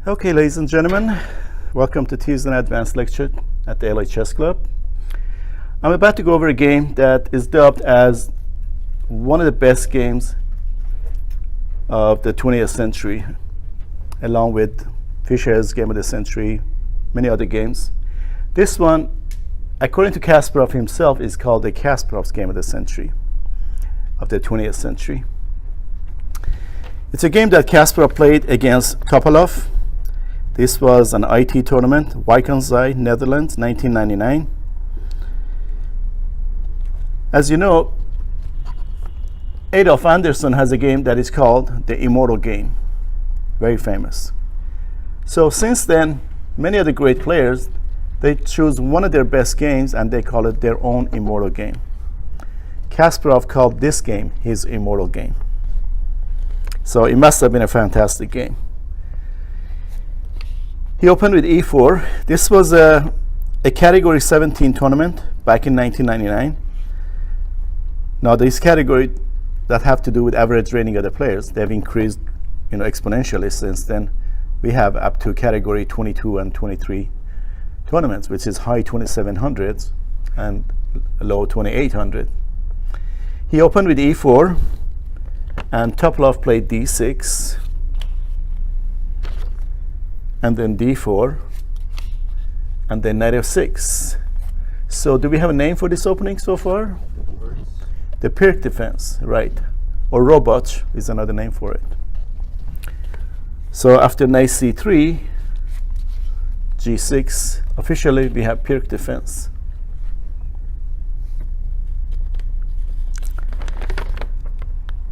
Okay, ladies and gentlemen, welcome to Tuesday Night Advanced Lecture at the LA Chess Club. I'm about to go over a game that is dubbed as one of the best games of the 20th century, along with Fischer's Game of the Century, many other games. This one, according to Kasparov himself, is called the Kasparov's Game of the Century, of the 20th century. It's a game that Kasparov played against Topalov. This was an IT tournament, Wijkenzij, Netherlands, 1999. As you know, Adolf Anderssen has a game that is called the Immortal game, very famous. So since then, many of the great players, they choose one of their best games and they call it their own Immortal game. Kasparov called this game his Immortal game. So it must have been a fantastic game. He opened with e4. This was a category 17 tournament back in 1999. Now these categories that have to do with average rating of the players, they've increased exponentially since then. We have up to category 22 and 23 tournaments, which is high 2700s and low 2800. He opened with e4 and Topalov played d6 and then d4 and then knight f6. So do we have a name for this opening so far? The Pirc defense, right. Or robot is another name for it. So after knight c3, g6, officially we have Pirc defense.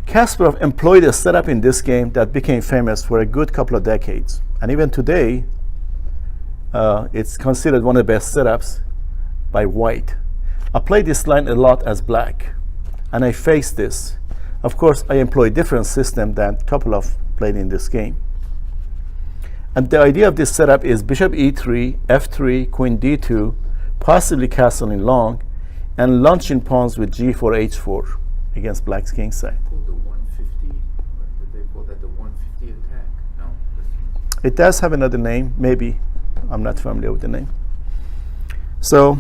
Kasparov employed a setup in this game that became famous for a good couple of decades. And even today, it's considered one of the best setups by white. I play this line a lot as black, and I face this. Of course, I employ a different system than Topalov played in this game. And the idea of this setup is bishop e3, f3, queen d2, possibly castling long, and launching pawns with g4, h4 against black's king side. The 150? Did they call that the 150 attack? No. It does have another name, maybe. I'm not familiar with the name. So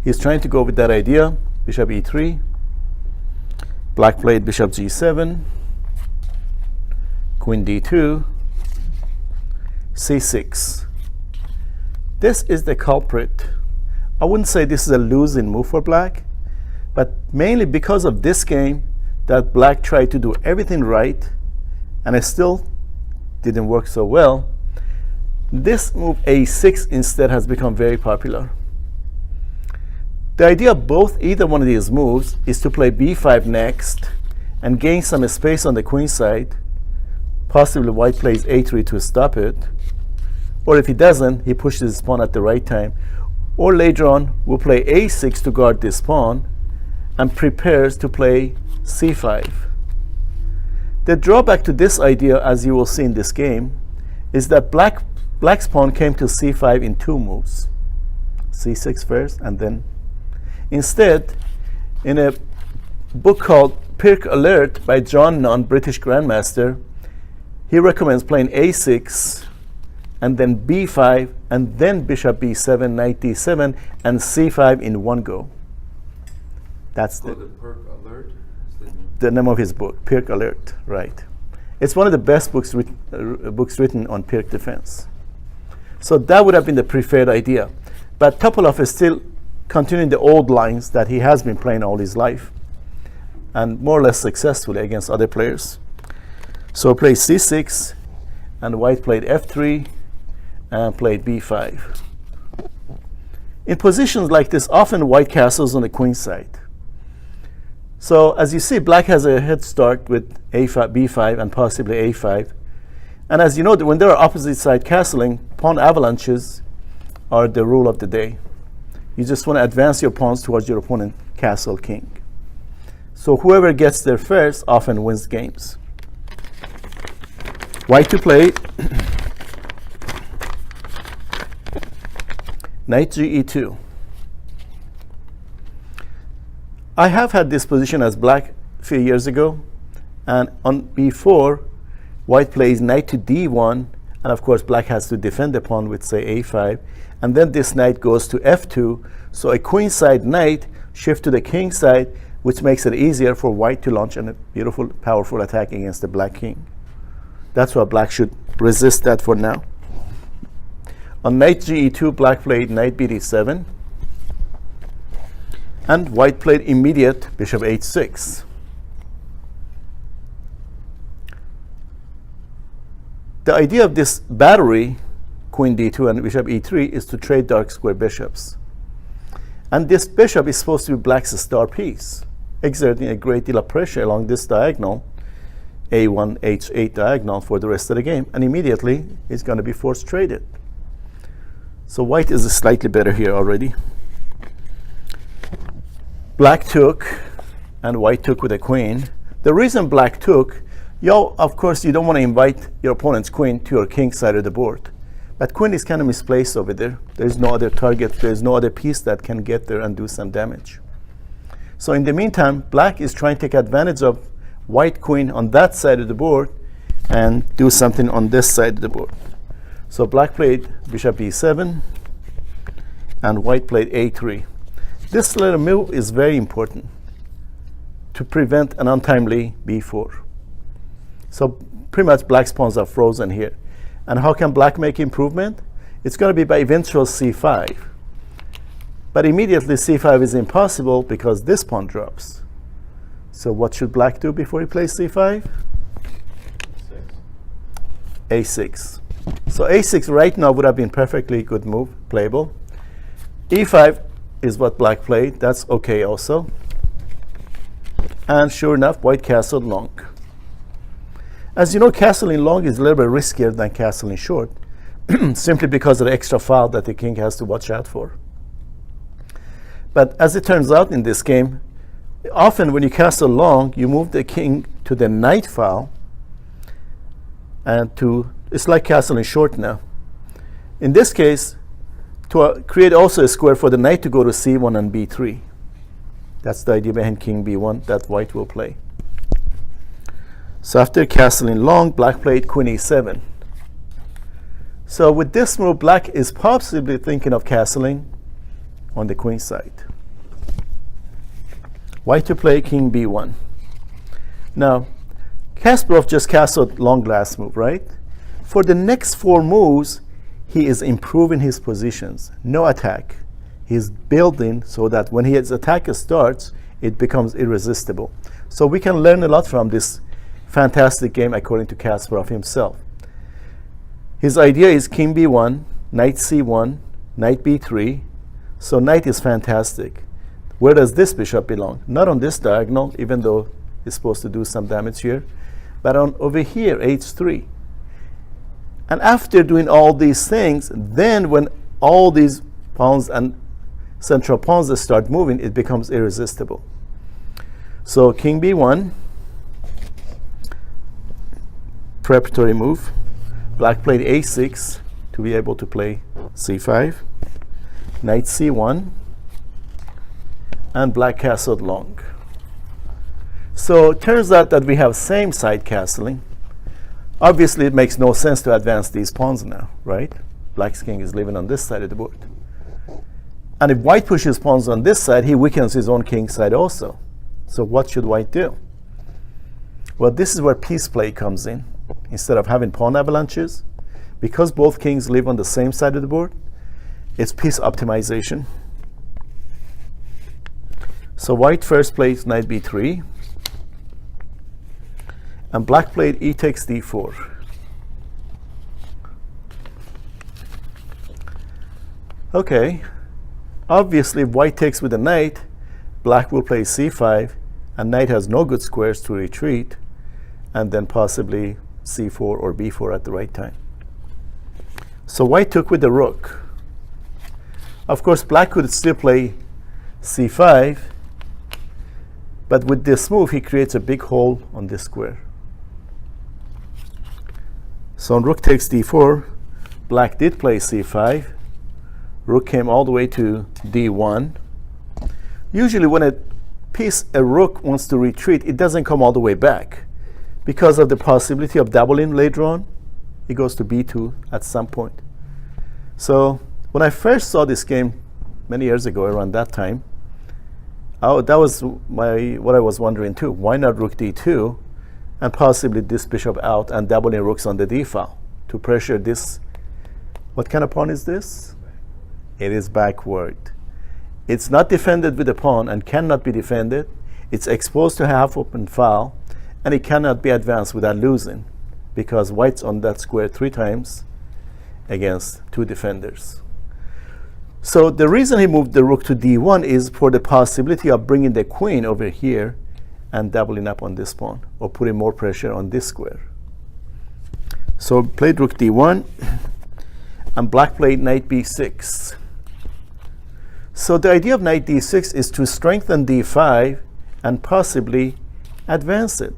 he's trying to go with that idea. Bishop e3. Black played bishop g7. Queen d2. c6. This is the culprit. I wouldn't say this is a losing move for black, but mainly because of this game that black tried to do everything right and it still didn't work so well. This move a6 instead has become very popular. The idea of either one of these moves is to play b5 next and gain some space on the queen side. Possibly white plays a3 to stop it. Or if he doesn't, he pushes his pawn at the right time. Or later on, we'll play a6 to guard this pawn and prepares to play c5. The drawback to this idea, as you will see in this game, is that black's pawn came to c5 in two moves. c6 first, and then instead, in a book called Pirc Alert by John Nunn, British Grandmaster, he recommends playing a6 and then b5 and then bishop b7, knight d7, and c5 in one go. That's the Pirc Alert? The name of his book, Pirc Alert, right. It's one of the best books written on Pirc defense. So that would have been the preferred idea. But Topalov is still continuing the old lines that he has been playing all his life, and more or less successfully against other players. So played c6, and white played f3, and played b5. In positions like this, often white castles on the queen side. So as you see, black has a head start with a5, b5, and possibly a5. And as you know, when there are opposite side castling, pawn avalanches are the rule of the day. You just want to advance your pawns towards your opponent, castle, king. So whoever gets there first often wins games. White to play. Knight ge2. I have had this position as black a few years ago, and on b4, white plays knight to d1 And of course, black has to defend the pawn with, say, a5. And then this knight goes to f2. So a queenside knight shift to the king side, which makes it easier for white to launch a beautiful, powerful attack against the black king. That's why black should resist that for now. On knight ge2, black played knight bd7. And white played immediate bishop h6. The idea of this battery, queen d2 and bishop e3, is to trade dark square bishops. And this bishop is supposed to be black's star piece, exerting a great deal of pressure along this diagonal, a1, h8 diagonal, for the rest of the game. And immediately, it's going to be force traded. So white is slightly better here already. Black took, and white took with a queen. The reason black took, of course, you don't want to invite your opponent's queen to your king side of the board. But queen is kind of misplaced over there. There's no other target. There's no other piece that can get there and do some damage. So in the meantime, black is trying to take advantage of white queen on that side of the board and do something on this side of the board. So black played bishop b7, and white played a3. This little move is very important to prevent an untimely b4. So pretty much black's pawns are frozen here. And how can black make improvement? It's going to be by eventual c5. But immediately c5 is impossible because this pawn drops. So what should black do before he plays c5? a6. So a6 right now would have been perfectly good move, playable. e5 is what black played. That's okay also. And sure enough, white castled long. As you know, castling long is a little bit riskier than castling short, simply because of the extra file that the king has to watch out for. But as it turns out in this game, often when you castle long, you move the king to the knight file, and it's like castling short now. In this case, to create also a square for the knight to go to c1 and b3. That's the idea behind king b1 that white will play. So after castling long, black played queen e7. So with this move, black is possibly thinking of castling on the queen side. White to play king b1. Now, Kasparov just castled long last move, right? For the next 4 moves, he is improving his positions. No attack. He's building so that when his attack starts, it becomes irresistible. So we can learn a lot from this fantastic game according to Kasparov himself. His idea is king b1, knight c1, knight b3. So knight is fantastic. Where does this bishop belong? Not on this diagonal, even though it's supposed to do some damage here, but on over here, h3. And after doing all these things, then when all these pawns and central pawns start moving, it becomes irresistible. So king b1, preparatory move. Black played a6 to be able to play c5, knight c1, and black castled long. So it turns out that we have same side castling. Obviously, it makes no sense to advance these pawns now, right? Black's king is living on this side of the board. And if white pushes pawns on this side, he weakens his own king side also. So what should white do? Well, this is where piece play comes in. Instead of having pawn avalanches, because both kings live on the same side of the board, it's piece optimization. So white first plays knight b3, and black played e takes d4. Okay, obviously if white takes with a knight, black will play c5, and knight has no good squares to retreat, and then possibly c4 or b4 at the right time. So white took with the rook. Of course, black could still play c5, but with this move, he creates a big hole on this square. So on rook takes d4, black did play c5. Rook came all the way to d1. Usually when a rook wants to retreat, it doesn't come all the way back because of the possibility of doubling later on. he goes to b2 at some point. So when I first saw this game many years ago, around that time, that was what I was wondering too. Why not rook d2 and possibly this bishop out and doubling rooks on the d file to pressure this? What kind of pawn is this? It is backward. It's not defended with a pawn and cannot be defended. It's exposed to half open file, and it cannot be advanced without losing because white's on that square 3 times against 2 defenders. So the reason he moved the rook to d1 is for the possibility of bringing the queen over here and doubling up on this pawn or putting more pressure on this square. So played rook d1 and black played knight b6. So the idea of knight d6 is to strengthen d5 and possibly advance it.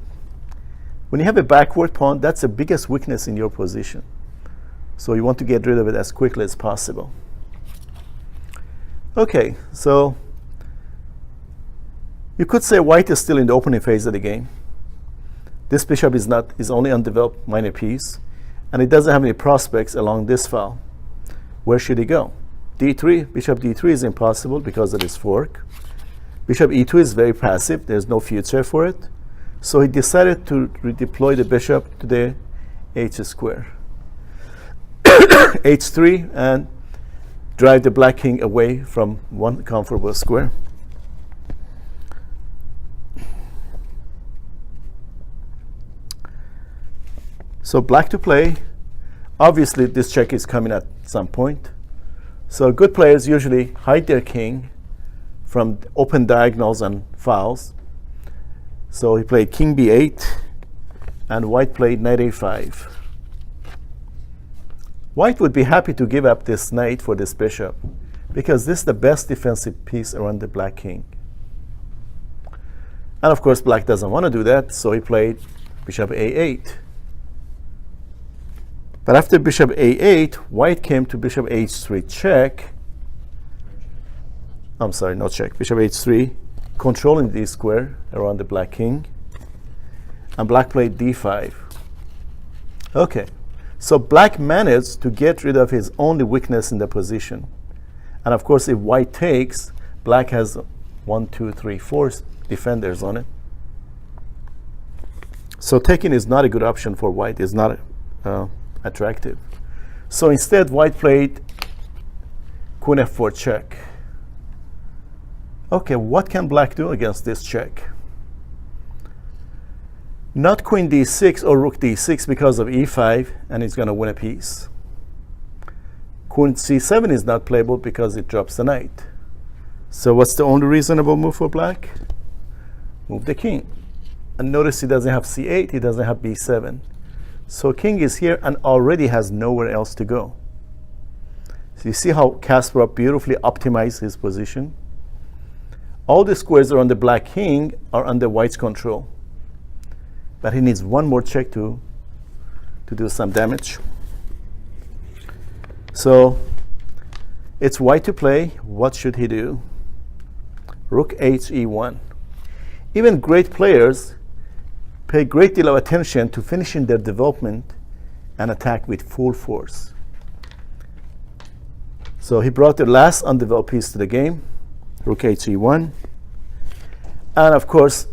When you have a backward pawn, that's the biggest weakness in your position. So you want to get rid of it as quickly as possible. Okay, so you could say white is still in the opening phase of the game. This bishop is only undeveloped minor piece, and it doesn't have any prospects along this file. Where should he go? d3, bishop d3 is impossible because of this fork. Bishop e2 is very passive. There's no future for it. So he decided to redeploy the bishop to the h square. h3 and drive the black king away from one comfortable square. So black to play. Obviously, this check is coming at some point. So good players usually hide their king from open diagonals and files. So he played king b8, and white played knight a5. White would be happy to give up this knight for this bishop, because this is the best defensive piece around the black king. And of course, black doesn't want to do that, so he played bishop a8. But after bishop a8, white came to bishop h3 check. I'm sorry, no check. Bishop h3, controlling the square around the black king. And black played d5. Okay, so black managed to get rid of his only weakness in the position. And of course, if white takes, black has 1, 2, 3, 4 defenders on it. So taking is not a good option for white. It's not attractive. So instead, white played queen f4 check. Okay, what can black do against this check? Not queen d6 or rook d6 because of e5, and he's going to win a piece. Queen c7 is not playable because it drops the knight. So what's the only reasonable move for black? Move the king. And notice he doesn't have c8, he doesn't have b7. So king is here and already has nowhere else to go. So you see how Kasparov beautifully optimized his position? All the squares around the black king are under white's control. But he needs one more check to do some damage. So it's white to play. What should he do? Rook h e1. Even great players pay a great deal of attention to finishing their development and attack with full force. So he brought the last undeveloped piece to the game, rook h e1. And of course,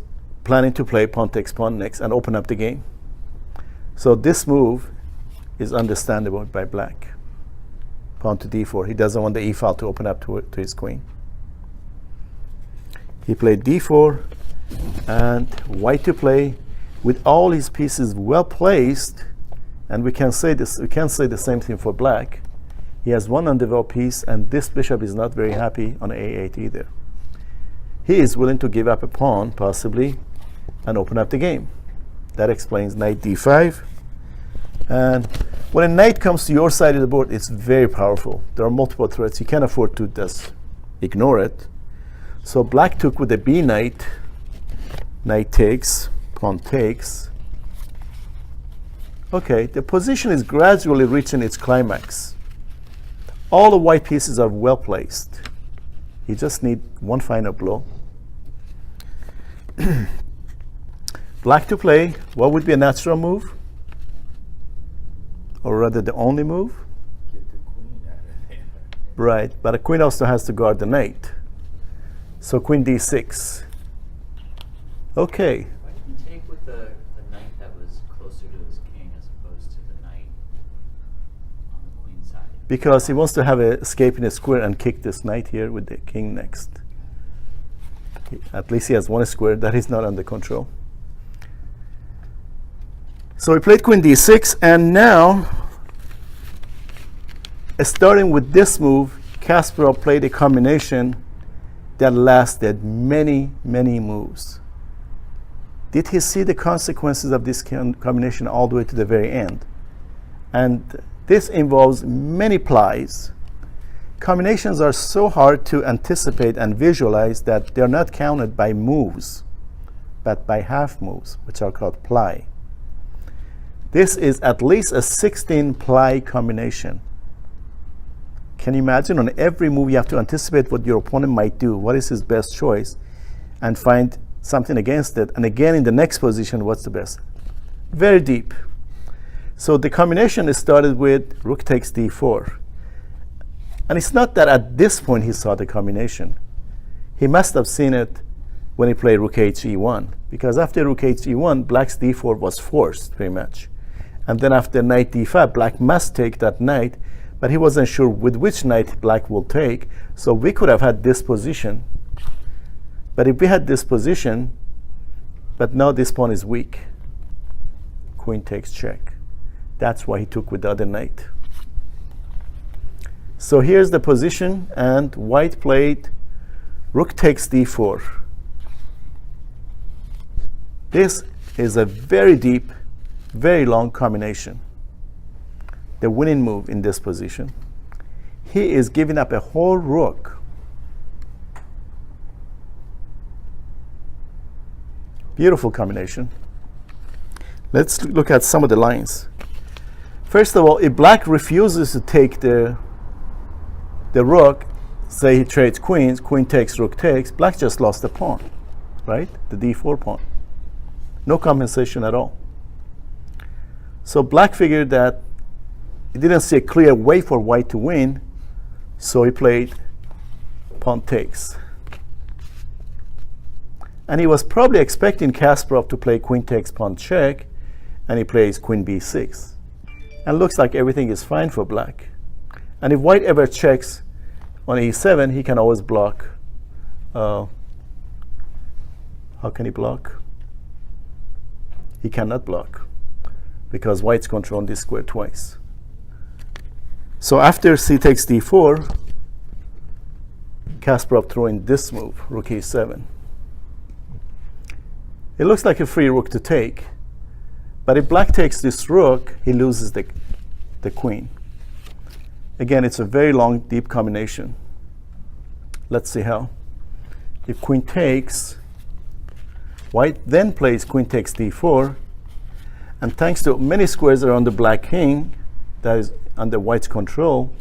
planning to play pawn takes pawn next and open up the game. So this move is understandable by black. Pawn to d4. He doesn't want the e file to open up to his queen. He played d4, and white to play with all his pieces well placed. And we can say this. We can say the same thing for black. He has one undeveloped piece, and this bishop is not very happy on a8 either. He is willing to give up a pawn, possibly, and open up the game. That explains knight d5. And when a knight comes to your side of the board, it's very powerful. There are multiple threats. You can't afford to just ignore it. So black took with the b knight. Knight takes, pawn takes. Okay, the position is gradually reaching its climax. All the white pieces are well placed. You just need one final blow. Black to play. What would be a natural move? or rather the only move. Get the queen out of there. Right, but a queen also has to guard the knight. So queen d6. Okay, Why did he take with the knight that was closer to his king as opposed to the knight on the queen side? because he wants to have a escape in a square and kick this knight here with the king next. At least he has one square that is not under control. So he played queen d6, and now, starting with this move, Kasparov played a combination that lasted many, many moves. Did he see the consequences of this combination all the way to the very end? And this involves many plies. Combinations are so hard to anticipate and visualize that they're not counted by moves, but by half moves, which are called ply. This is at least a 16 ply combination. Can you imagine? On every move you have to anticipate what your opponent might do, what is his best choice, and find something against it, and again in the next position, what's the best? Very deep. So the combination is started with rook takes d4. And it's not that at this point he saw the combination. He must have seen it when he played rook h e1, because after rook h e1, black's d4 was forced pretty much. And then after knight d5, black must take that knight, but he wasn't sure with which knight black will take, so we could have had this position. But if we had this position, but now this pawn is weak, queen takes check. That's why he took with the other knight. So here's the position, and white played rook takes d4. This is a very deep, very long combination. The winning move in this position. He is giving up a whole rook. Beautiful combination. Let's look at some of the lines. First of all, if black refuses to take the rook, say he trades queens, queen takes, rook takes, black just lost the pawn, right? The d4 pawn. No compensation at all. So black figured that he didn't see a clear way for white to win, so he played pawn takes. And he was probably expecting Kasparov to play queen takes, pawn check, and he plays queen b6. And looks like everything is fine for black. And if white ever checks on e7, he can always block. How can he block? He cannot block, because white's controlling this square twice. So after c takes d4, Kasparov threw in this move, rook e7. It looks like a free rook to take, but if black takes this rook, he loses the queen. Again, it's a very long, deep combination. Let's see how. If queen takes, white then plays queen takes d4, and thanks to many squares around the black king, that is under white's control,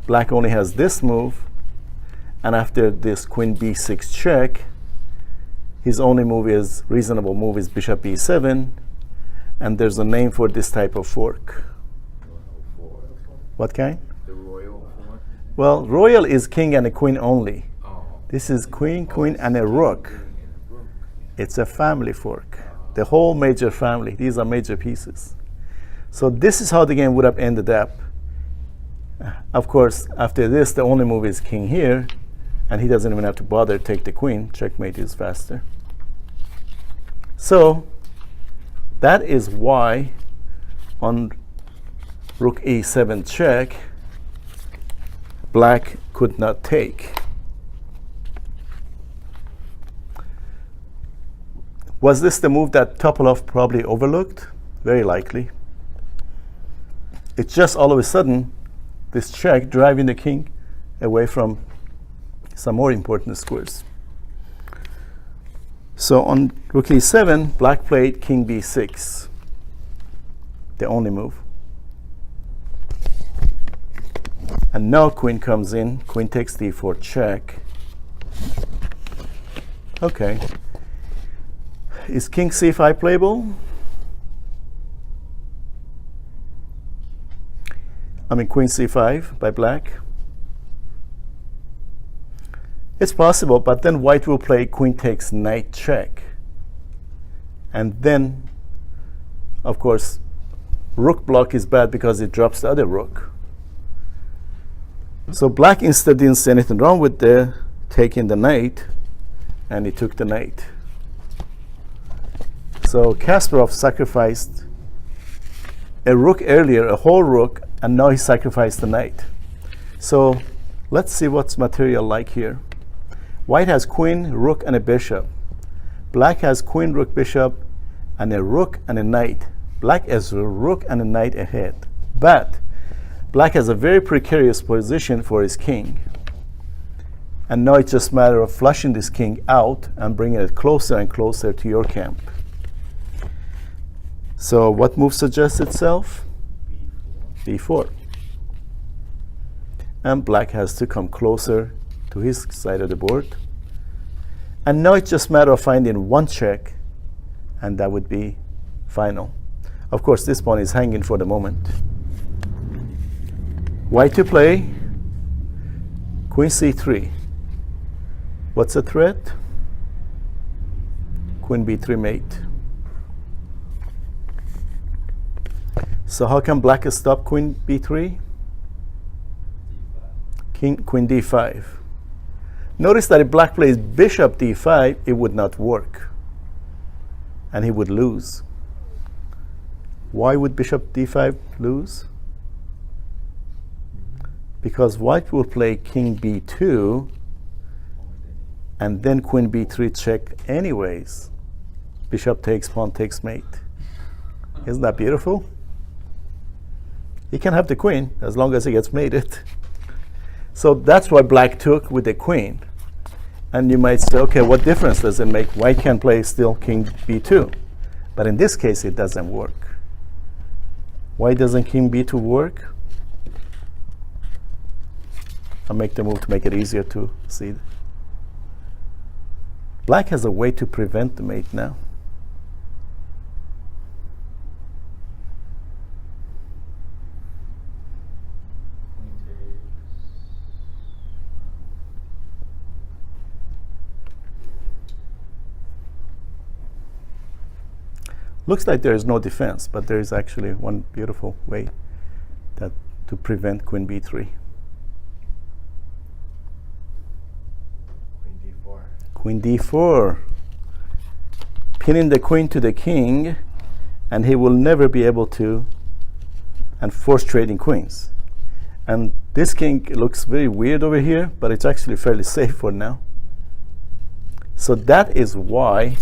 black only has this move, and after this queen b6 check, his only reasonable move is bishop e7, and there's a name for this type of fork. What kind? The royal fork? Well, royal is king and a queen only. Oh. This is queen, queen, and a rook. It's a family fork. The whole major family. These are major pieces. So this is how the game would have ended up. Of course, after this, the only move is king here, and he doesn't even have to bother to take the queen. Checkmate is faster. So that is why on rook e7 check, black could not take. Was this the move that Topalov probably overlooked? Very likely. It's just all of a sudden this check driving the king away from some more important squares. So on rook e7, black played king b6, the only move. And now queen comes in, queen takes d4 check. Okay. Is king c5 playable? queen c5 by black. It's possible, but then white will play queen takes knight check. And then, of course, rook block is bad because it drops the other rook. So black instead didn't see anything wrong with the taking the knight, and he took the knight. So Kasparov sacrificed a rook earlier, a whole rook, and now he sacrificed the knight. So let's see what's material like here. White has queen, rook, and a bishop. Black has queen, rook, bishop, and a rook and a knight. Black has a rook and a knight ahead. But black has a very precarious position for his king. And now it's just a matter of flushing this king out and bringing it closer and closer to your camp. So what move suggests itself? b4. And black has to come closer to his side of the board. And now it's just a matter of finding one check, and that would be final. Of course, this pawn is hanging for the moment. White to play, queen c3. What's the threat? Queen b3 mate. So how can black stop queen b3? Queen d5. Notice that if black plays bishop d5, it would not work, and he would lose. Why would bishop d5 lose? Because white will play king b2, and then queen b3 check anyways. Bishop takes, pawn takes mate. Isn't that beautiful? He can have the queen as long as he gets mated. So that's why black took with the queen. And you might say, okay, what difference does it make? White can play still king b2. But in this case, it doesn't work. Why doesn't king b2 work? I'll make the move to make it easier to see. Black has a way to prevent the mate now. Looks like there is no defense, but there is actually one beautiful way to prevent queen b3. Queen d4. Queen d4. Pinning the queen to the king, and he will never be able to, and force trading queens. And this king looks very weird over here, but it's actually fairly safe for now. So that is why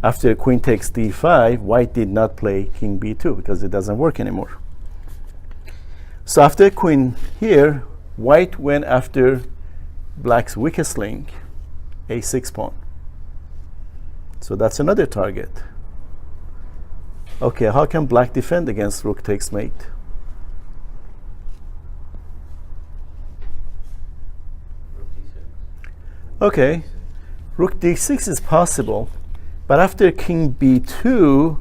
after queen takes d5, white did not play king b2, because it doesn't work anymore. So after queen here, white went after black's weakest link, a6 pawn. So that's another target. Okay, how can black defend against rook takes mate? Rook d6. Okay, rook d6 is possible. But after king b2,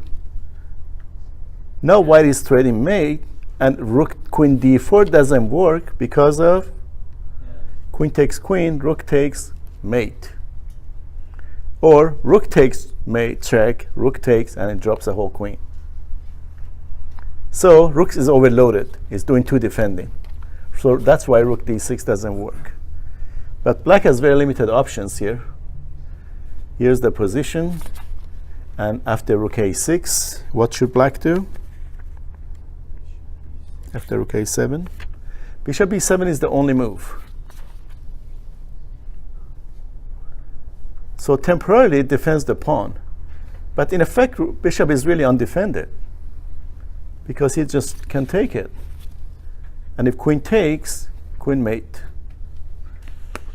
now white is trading mate, and rook queen d4 doesn't work because of queen takes queen, rook takes mate. Or rook takes mate, check, rook takes, and it drops the whole queen. So rook is overloaded. It's doing two defending. So that's why rook d6 doesn't work. But black has very limited options here. Here's the position, and after rook a6, what should black do? After rook a7, bishop b7 is the only move. So temporarily it defends the pawn, but in effect bishop is really undefended because he just can take it. And if queen takes, queen mate.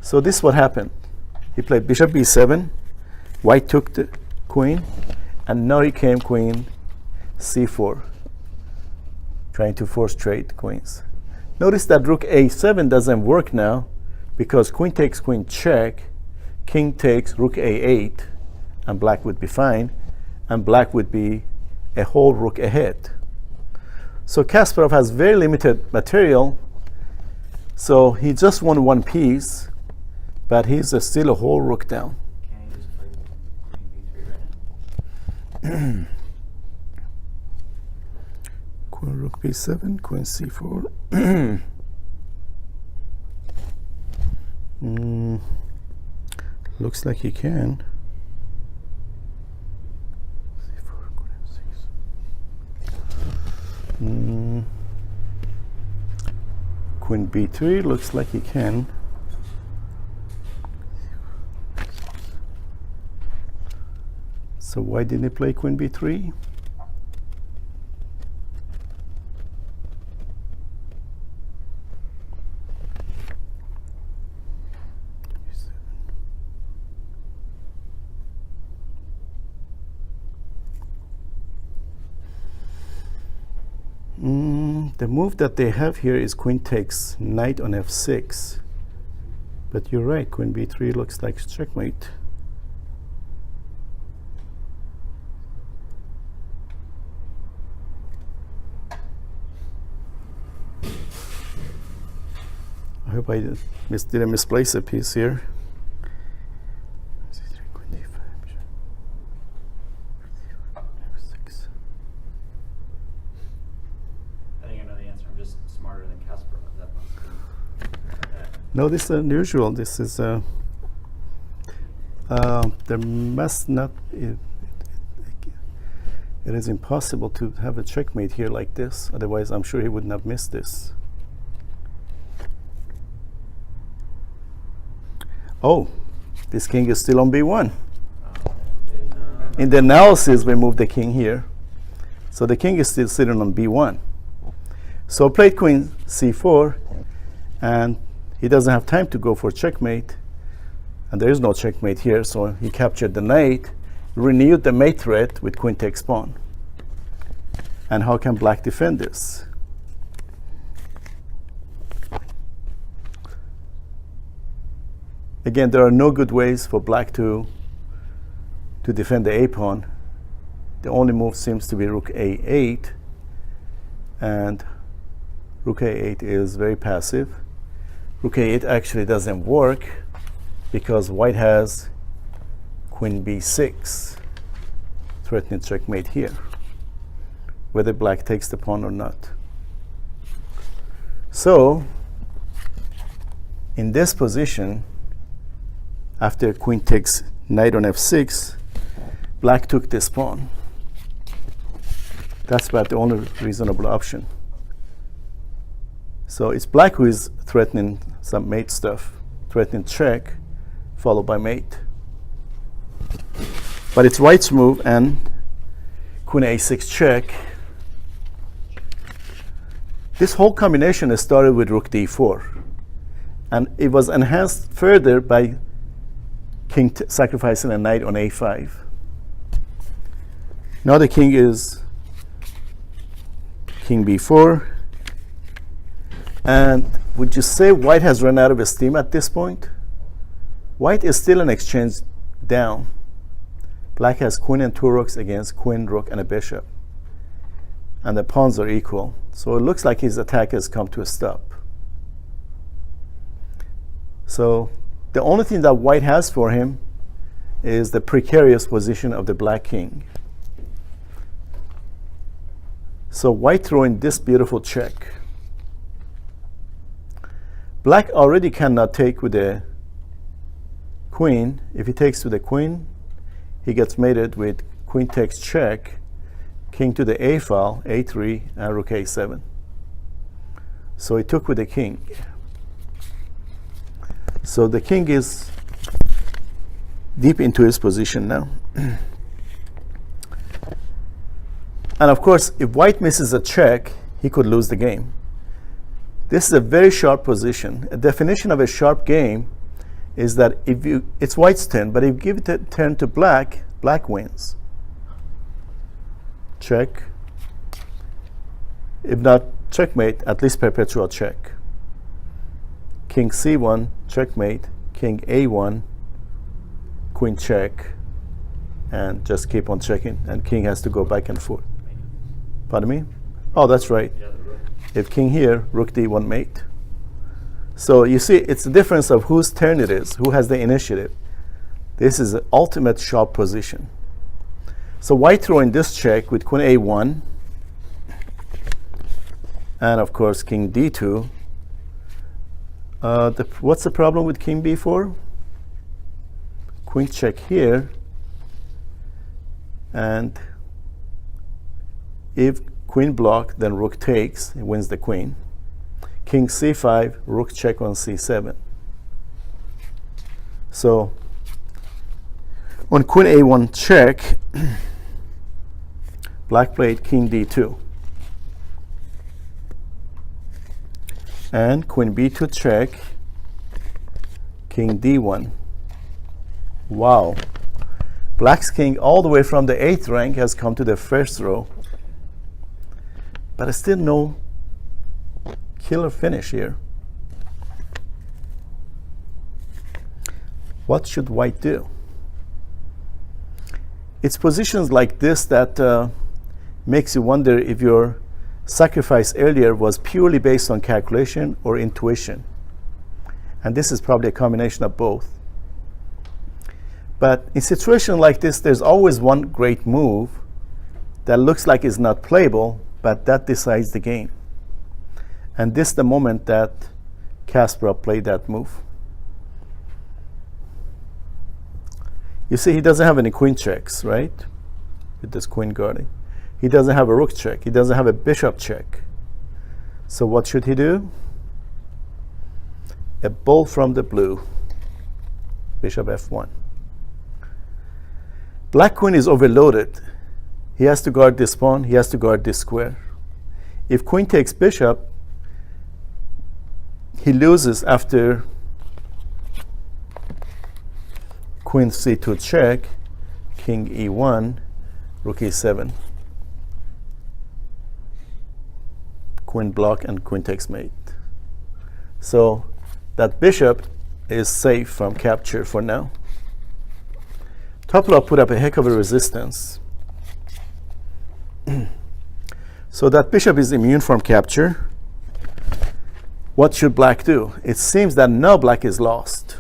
So this is what happened. He played bishop b7. White took the queen, and now he came queen c4, trying to force trade queens. Notice that rook a7 doesn't work now because queen takes queen check, king takes rook a8, and black would be fine, and black would be a whole rook ahead. So Kasparov has very limited material, so he just won one piece, but he's still a whole rook down. Can I just play queen b3 right now? Queen rook b7, queen c4. Looks like he can. C4, queen f6. Queen b3 looks like he can. So why didn't he play queen b3? The move that they have here is queen takes knight on f6. But you're right, queen b3 looks like checkmate. I hope I didn't misplace a piece here. I think I know the answer. I'm just smarter than Kasparov. That must be. No, this is unusual. This is there must not. It is impossible to have a checkmate here like this. Otherwise, I'm sure he wouldn't have missed this. Oh, this king is still on b1. In the analysis, we moved the king here. So the king is still sitting on b1. So played queen c4, and he doesn't have time to go for checkmate. And there is no checkmate here, so he captured the knight, renewed the mate threat with queen takes pawn. And how can black defend this? Again, there are no good ways for black to defend the a-pawn. The only move seems to be rook a8, and rook a8 is very passive. Rook a8 actually doesn't work because white has queen b6, threatening checkmate here, whether black takes the pawn or not. So, in this position, after queen takes knight on f6, black took this pawn. That's about the only reasonable option. So it's black who is threatening some mate stuff, threatening check, followed by mate. But it's white's move, and queen a6 check. This whole combination started with rook d4, and it was enhanced further by king sacrificing a knight on a5. Now the king is king b4, and would you say white has run out of steam at this point? White is still an exchange down. Black has queen and two rooks against queen, rook, and a bishop, and the pawns are equal. So it looks like his attack has come to a stop. So the only thing that white has for him is the precarious position of the black king. So white throwing this beautiful check. Black already cannot take with the queen. If he takes with the queen, he gets mated with queen takes check, king to the a file, a3, and rook a7. So he took with the king. So the king is deep into his position now. And of course, if white misses a check, he could lose the game. This is a very sharp position. A definition of a sharp game is that it's white's turn, but if you give it a turn to black, black wins. Check. If not checkmate, at least perpetual check. King c1, checkmate, king a1, queen check, and just keep on checking, and king has to go back and forth. Pardon me? Oh, that's right. Yeah, the rook. If king here, rook d1 mate. So you see, it's the difference of whose turn it is, who has the initiative. This is the ultimate sharp position. So white throw in this check with queen a1, and of course king d2. What's the problem with king b4? Queen check here, and if queen block, then rook takes, it wins the queen. King c5, rook check on c7. So on queen a1 check, black played king d2. And queen b2 check, king d1. Wow. Black's king all the way from the 8th rank has come to the first row. But still no killer finish here. What should white do? It's positions like this that makes you wonder if your sacrifice earlier was purely based on calculation or intuition. And this is probably a combination of both. But in situations like this, there's always one great move that looks like it's not playable, but that decides the game. And this is the moment that Kasparov played that move. You see, he doesn't have any queen checks, right? With this queen guarding. He doesn't have a rook check. He doesn't have a bishop check. So what should he do? A ball from the blue. Bishop f1. Black queen is overloaded. He has to guard this pawn. He has to guard this square. If queen takes bishop, he loses after queen c2 check, king e1, rook e7. Queen block and queen takes mate. So that bishop is safe from capture for now. Topalov put up a heck of a resistance. So that bishop is immune from capture. What should black do? It seems that now black is lost.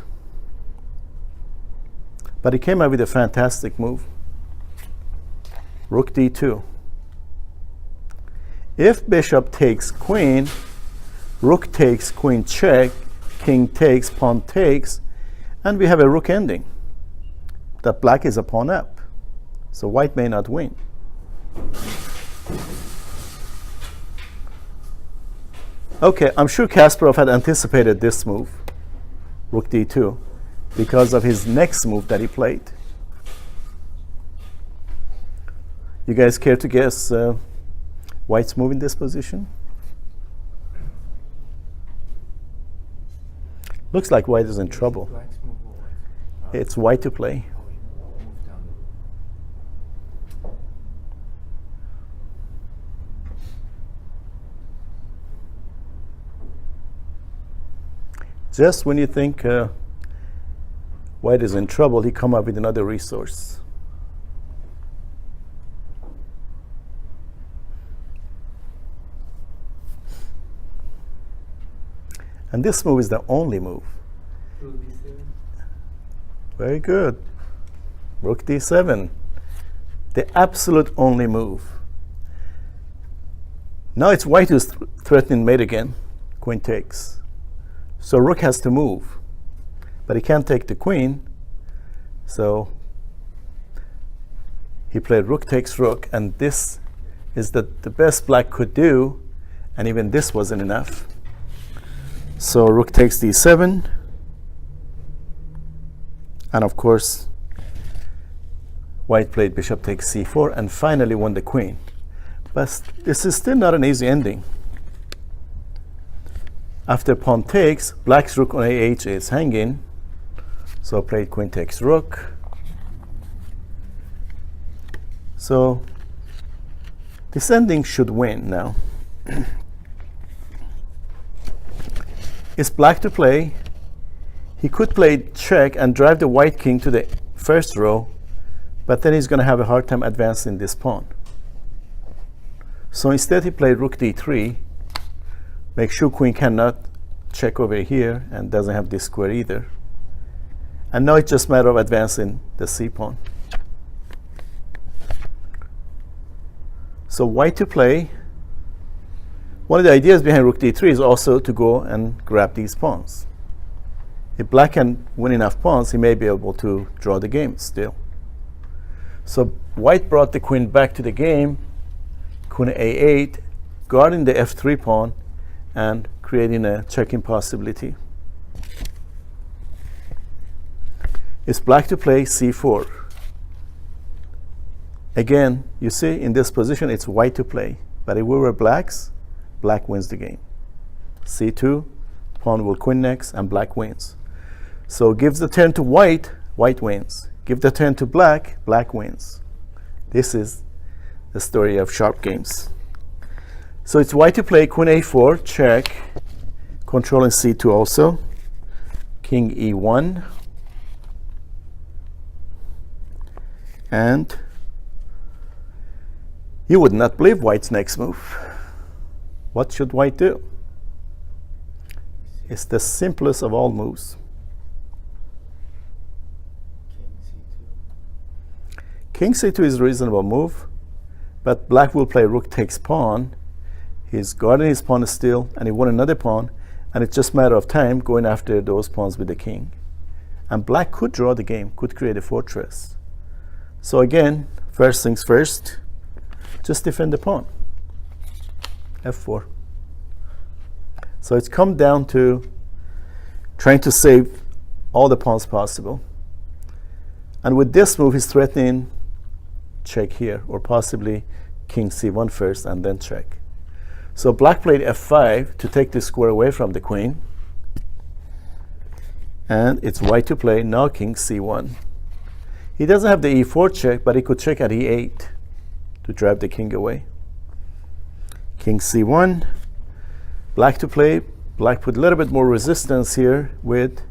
But he came up with a fantastic move. Rook d2. If bishop takes queen, rook takes queen check, king takes, pawn takes, and we have a rook ending. That black is a pawn up. So white may not win. Okay, I'm sure Kasparov had anticipated this move, rook d2, because of his next move that he played. You guys care to guess white's move in this position? Looks like white is in trouble. Black's move or white? It's white to play. Oh, he moved down Just when you think white is in trouble, he come up with another resource. And this move is the only move. Rook d7. Very good. Rook d7. The absolute only move. Now it's white who's threatening mate again. Queen takes. So rook has to move. But he can't take the queen. So he played rook takes rook. And this is the best black could do. And even this wasn't enough. So rook takes d7. And of course, white played bishop takes c4 and finally won the queen. But this is still not an easy ending. After pawn takes, black's rook on ah is hanging. So played queen takes rook. So this ending should win now. It's black to play. He could play check and drive the white king to the first row, but then he's going to have a hard time advancing this pawn. So instead he played rook d3, make sure queen cannot check over here and doesn't have this square either. And now it's just a matter of advancing the c pawn. So white to play. One of the ideas behind rook d3 is also to go and grab these pawns. If black can win enough pawns, he may be able to draw the game still. So white brought the queen back to the game, queen a8, guarding the f3 pawn and creating a checking possibility. It's black to play c4. Again, you see in this position it's white to play, but if we were blacks, black wins the game. c2, pawn will queen next, and black wins. So gives the turn to white, white wins. Give the turn to black, black wins. This is the story of sharp games. So it's white to play queen a4, check, controlling c2 also, king e1, and you would not believe white's next move. What should white do? It's the simplest of all moves. King c2 is a reasonable move, but black will play rook takes pawn. He's guarding his pawn still, and he won another pawn, and it's just a matter of time going after those pawns with the king. And black could draw the game, could create a fortress. So again, first things first, just defend the pawn. f4. So it's come down to trying to save all the pawns possible. And with this move, he's threatening check here, or possibly king c1 first and then check. So black played f5 to take the square away from the queen. And it's white to play now king c1. He doesn't have the e4 check, but he could check at e8 to drive the king away. King c1, black to play. Black put a little bit more resistance here with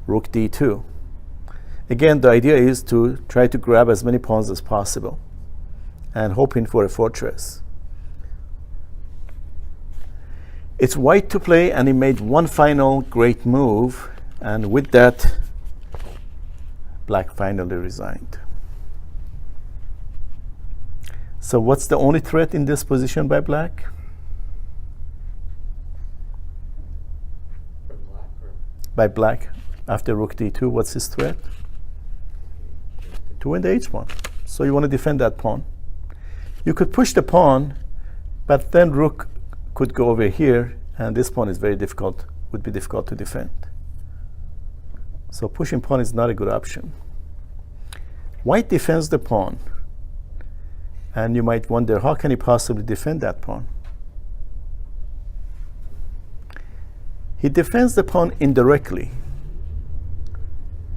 rook d2. Again, the idea is to try to grab as many pawns as possible and hoping for a fortress. It's white to play, and he made one final great move, and with that, black finally resigned. So what's the only threat in this position by black? By black, after rook d2, what's his threat? To win the h pawn. So you want to defend that pawn. You could push the pawn, but then rook could go over here, and this pawn is very difficult, would be difficult to defend. So pushing pawn is not a good option. White defends the pawn, and you might wonder, how can he possibly defend that pawn? He defends the pawn indirectly,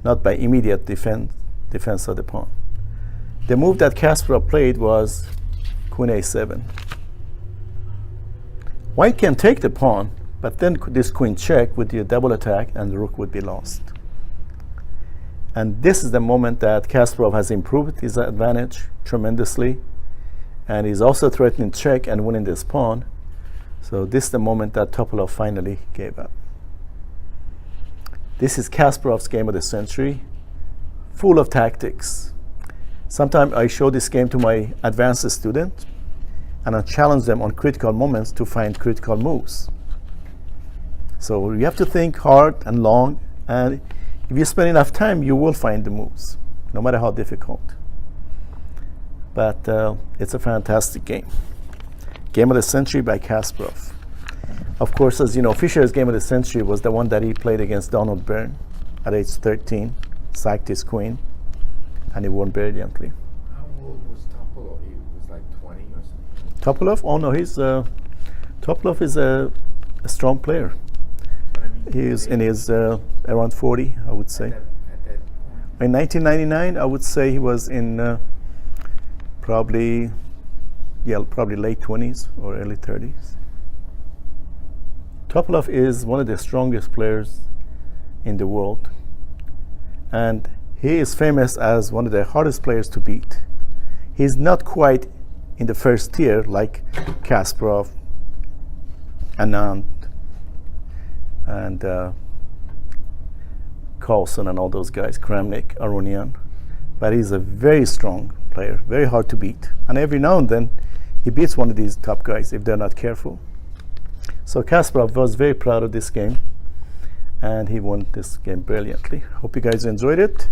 not by immediate defense of the pawn. The move that Kasparov played was queen a7. White can take the pawn, but then this queen check with the double attack, and the rook would be lost. And this is the moment that Kasparov has improved his advantage tremendously, and he's also threatening check and winning this pawn. So this is the moment that Topalov finally gave up. This is Kasparov's game of the century, full of tactics. Sometimes I show this game to my advanced students, and I challenge them on critical moments to find critical moves. So you have to think hard and long, and if you spend enough time, you will find the moves, no matter how difficult. But it's a fantastic game. Game of the century by Kasparov. Of course, as you know, Fischer's game of the century was the one that he played against Donald Byrne at age 13, sacked his queen, and he won brilliantly. How old was Topalov? He was like 20 or something? Topalov? Oh no, Topalov is a strong player. But I mean, He is in his around 40, I would say. at that point? In 1999, I would say he was in probably late 20s or early 30s. Topalov is one of the strongest players in the world, and he is famous as one of the hardest players to beat. He's not quite in the first tier, like Kasparov, Anand, and Carlsen, and all those guys, Kramnik, Aronian. But he's a very strong player, very hard to beat. And every now and then, he beats one of these top guys if they're not careful. So Kasparov was very proud of this game, and he won this game brilliantly. Hope you guys enjoyed it.